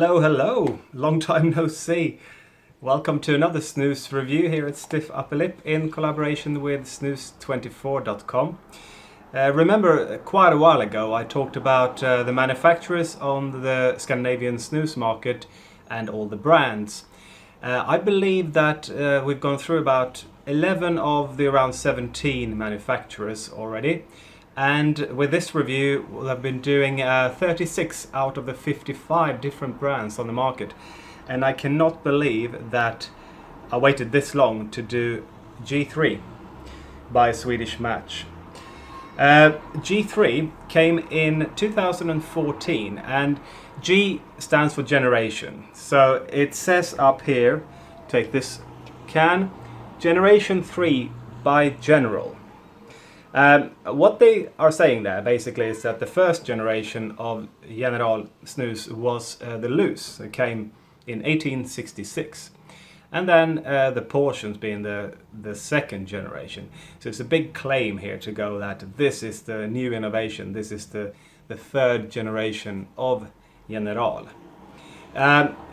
Hello, hello! Long time no see. Welcome to another snus review here at StiffUpperLip in collaboration with snus24.com. Remember, quite a while ago I talked about the manufacturers on the Scandinavian snus market and all the brands. I believe that we've gone through about 11 of the around 17 manufacturers already. And with this review, we'll have been doing 36 out of the 55 different brands on the market. And I cannot believe that I waited this long to do G.3 by Swedish Match. G.3 came in 2014 and G stands for generation. So it says up here, take this can, Generation 3 by General. What they are saying there basically is that the first generation of General snus was the loose. It came in 1866. And then the portions being the second generation. So it's a big claim here to go that this is the new innovation. This is the third generation of General.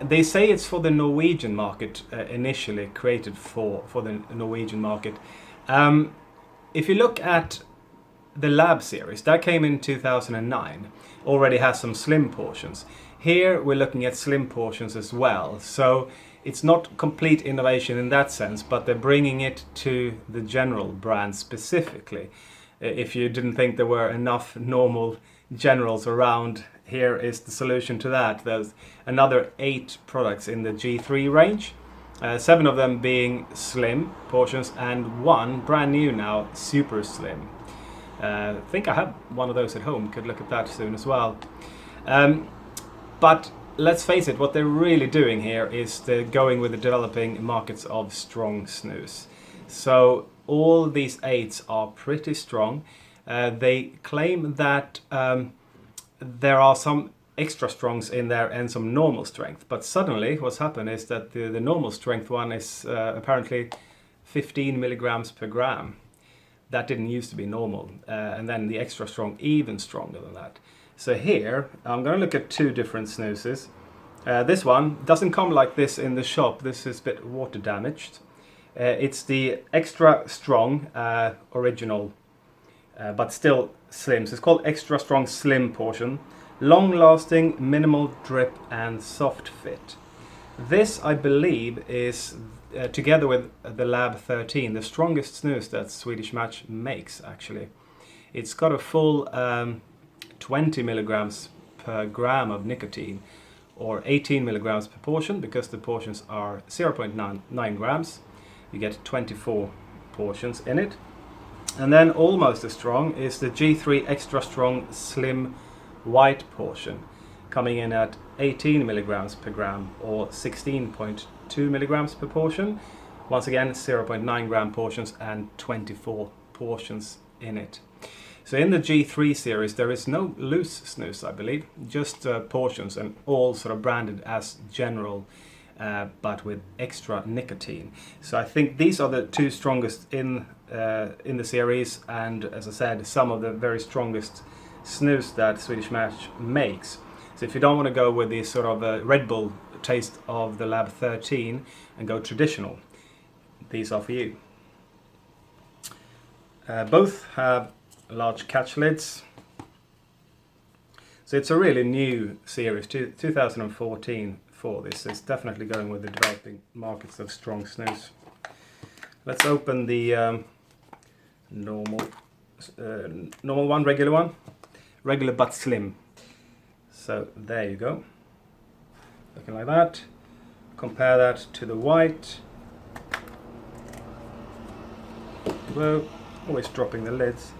They say it's for the Norwegian market, initially created for the Norwegian market. If you look at the Lab series, that came in 2009, already has some slim portions. Here we're looking at slim portions as well, so it's not complete innovation in that sense, but they're bringing it to the General brand specifically. If you didn't think there were enough normal Generals around, here is the solution to that. There's another 8 products in the G3 range. 7 of them being slim portions and 1 brand new now, super slim. I think I have one of those at home, could look at that soon as well. But let's face it, what they're really doing here is they're going with the developing markets of strong snus. So all these 8s are pretty strong. They claim that there are some extra strongs in there and some normal strength, but suddenly what's happened is that the normal strength one is apparently 15 milligrams per gram. That didn't used to be normal, and then the extra strong even stronger than that. So here I'm going to look at 2 different snuses. This one doesn't come like this in the shop. This is a bit water damaged. It's the extra strong original, but still slim. So it's called extra strong slim portion. Long-lasting, minimal drip and soft fit. This, I believe, is together with the Lab 13, the strongest snus that Swedish Match makes, actually. It's got a full 20 milligrams per gram of nicotine, or 18 milligrams per portion, because the portions are 0.9 grams. You get 24 portions in it. And then almost as strong is the G3 Extra Strong Slim White portion, coming in at 18 milligrams per gram or 16.2 milligrams per portion. Once again, 0.9 gram portions and 24 portions in it. So in the G3 series there is no loose snus, I believe, just portions, and all sort of branded as General, but with extra nicotine. So I think these are the 2 strongest in the series, and as I said, some of the very strongest snus that Swedish Match makes. So if you don't want to go with the sort of Red Bull taste of the Lab 13 and go traditional, these are for you. Both have large catch lids. So it's a really new series, 2014 for this. It's definitely going with the developing markets of strong snus. Let's open the normal one, regular one. Regular but slim. So there you go. Looking like that. Compare that to the white. Whoa, always dropping the lids.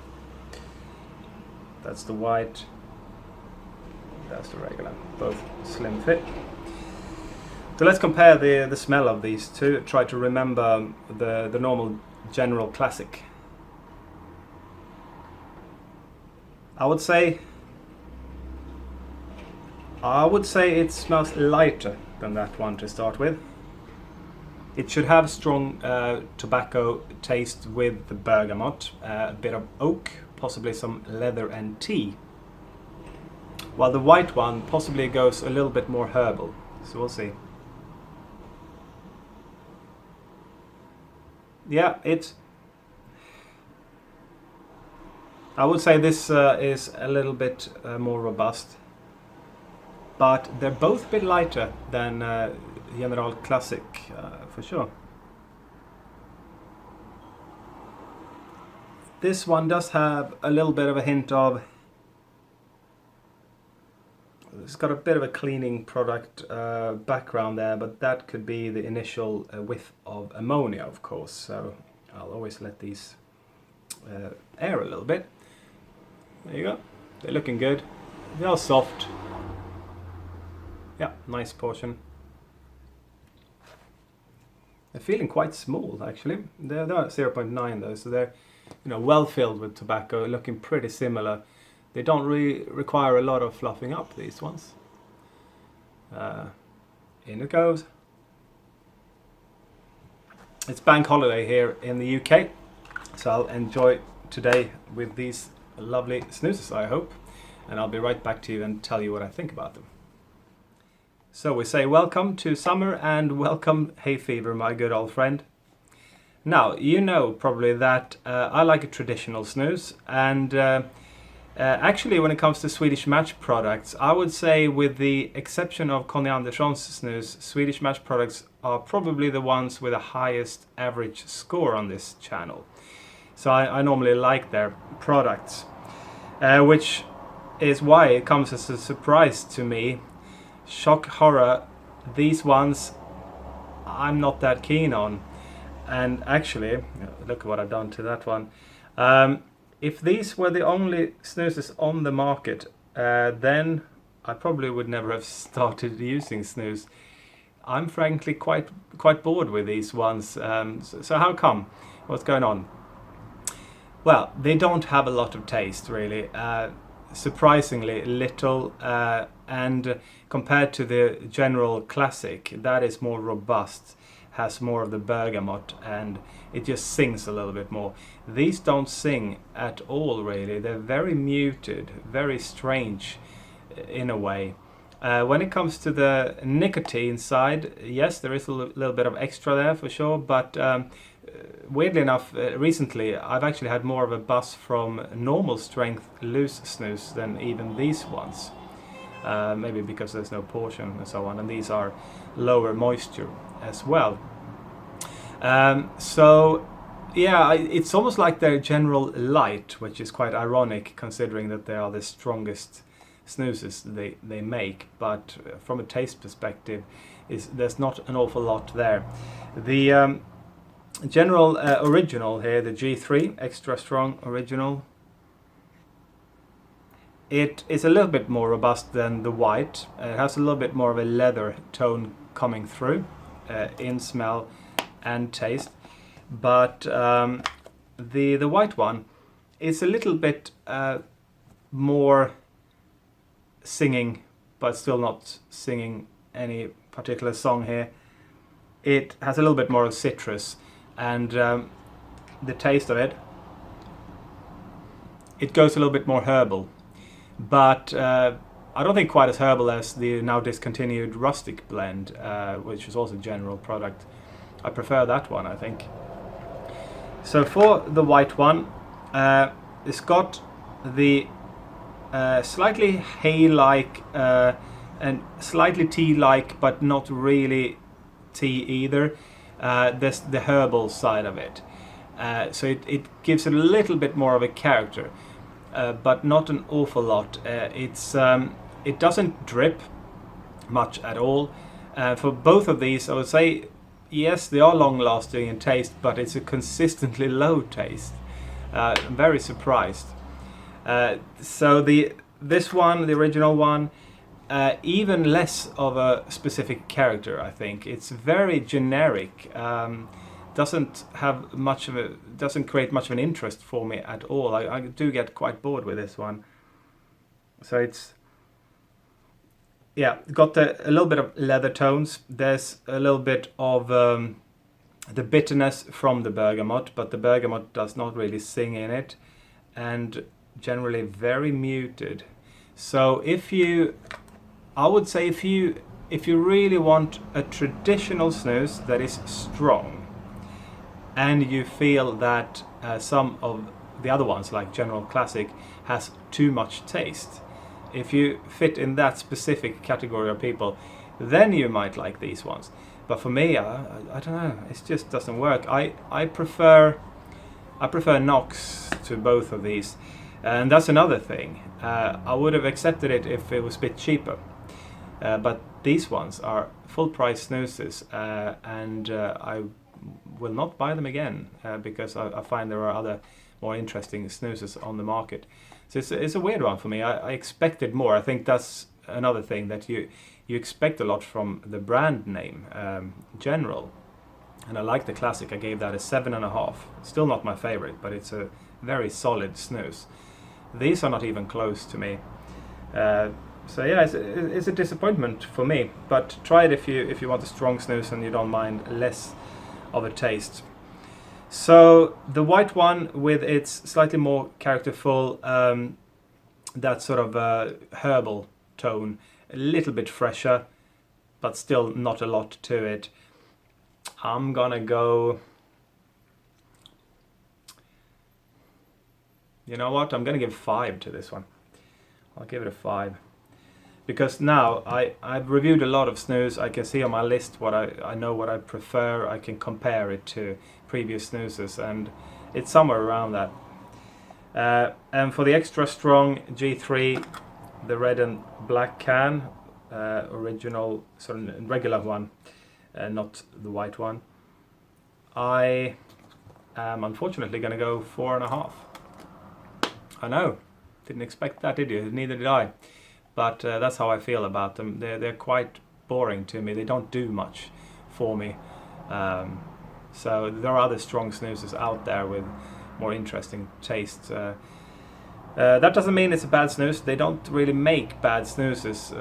That's the white. That's the regular. Both slim fit. So let's compare the smell of these 2. Try to remember the normal General Classic. I would say it smells lighter than that one to start with. It should have strong tobacco taste with the bergamot, a bit of oak, possibly some leather and tea. while the white one possibly goes a little bit more herbal. So we'll see. Yeah, I would say this is a little bit more robust, but they're both a bit lighter than General Classic for sure. This one does have a little bit of a hint of, it's got a bit of a cleaning product background there, but that could be the initial whiff of ammonia, of course. So I'll always let these air a little bit. There you go. They're looking good. They are soft. Yeah, nice portion. They're feeling quite small, actually. They're 0.9 though, so they're well filled with tobacco, looking pretty similar. They don't really require a lot of fluffing up, these ones. In it goes. It's bank holiday here in the UK, so I'll enjoy today with these lovely snoozes, I hope. And I'll be right back to you and tell you what I think about them. So we say welcome to summer and welcome hay fever, my good old friend. Now, you know probably that I like a traditional snus, and actually when it comes to Swedish Match products, I would say with the exception of Conny Andersson's snus, Swedish Match products are probably the ones with the highest average score on this channel. So I normally like their products, which is why it comes as a surprise to me. Shock horror, these ones I'm not that keen on. And actually, look at what I've done to that one. If these were the only snoozes on the market, then I probably would never have started using snus. I'm frankly quite bored with these ones. So how come? What's going on? Well, they don't have a lot of taste, really. Surprisingly little, and compared to the General Classic, that is more robust, has more of the bergamot, and it just sings a little bit more. These don't sing at all, really. They're very muted, very strange in a way. When it comes to the nicotine side, yes, there is a little bit of extra there for sure, but weirdly enough, recently I've actually had more of a buzz from normal strength loose snus than even these ones. Maybe because there's no portion and so on, and these are lower moisture as well. So yeah, it's almost like their General Light, which is quite ironic considering that they are the strongest snoozes they make, but from a taste perspective there's not an awful lot there. The General Original here, the G.3 extra strong original, it is a little bit more robust than the white. It has a little bit more of a leather tone coming through in smell and taste, but the white one is a little bit more singing, but still not singing any particular song here. It has a little bit more of citrus, and the taste of it goes a little bit more herbal, but I don't think quite as herbal as the now discontinued Rustic blend, which is also a General product. I prefer that one, I think. So for the white one, it's got the slightly hay-like and slightly tea-like, but not really tea either. There's the herbal side of it. So it gives it a little bit more of a character, but not an awful lot. It doesn't drip much at all. For both of these, I would say, yes, they are long-lasting in taste, but it's a consistently low taste. I'm very surprised. So this one, the original one, even less of a specific character, I think. It's very generic. Doesn't create much of an interest for me at all. I do get quite bored with this one. So it's, yeah, got a little bit of leather tones. There's a little bit of the bitterness from the bergamot, but the bergamot does not really sing in it, and generally very muted. So I would say if you really want a traditional snus that is strong, and you feel that some of the other ones, like General Classic, has too much taste, if you fit in that specific category of people, then you might like these ones. But for me, I don't know, it just doesn't work. I prefer Nox to both of these, and that's another thing. I would have accepted it if it was a bit cheaper, but these ones are full price snoozes, and I will not buy them again because I find there are other more interesting snoozes on the market. So it's a weird one for me. I expected more. I think that's another thing, that you expect a lot from the brand name, General. And I like the Classic. I gave that a 7.5. Still not my favorite, but it's a very solid snus. These are not even close to me. So yeah, it's a disappointment for me. But try it if you want a strong snus and you don't mind less of a taste. So the white one with its slightly more characterful, that sort of herbal tone, a little bit fresher, but still not a lot to it. I'm gonna go, you know what, I'm gonna give 5 to this one. I'll give it a 5. Because now I've reviewed a lot of snus. I can see on my list what I know what I prefer. I can compare it to previous snoozes, and it's somewhere around that. And for the extra strong G.3, the red and black can, original sort of regular one, not the white one, I am unfortunately going to go 4.5. I know, didn't expect that, did you? Neither did I. But that's how I feel about them. They're quite boring to me. They don't do much for me. So there are other strong snoozes out there with more interesting tastes. That doesn't mean it's a bad snus. They don't really make bad snoozes,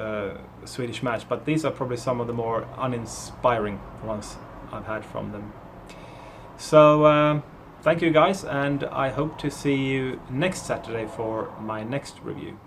Swedish Match, but these are probably some of the more uninspiring ones I've had from them. So thank you guys, and I hope to see you next Saturday for my next review.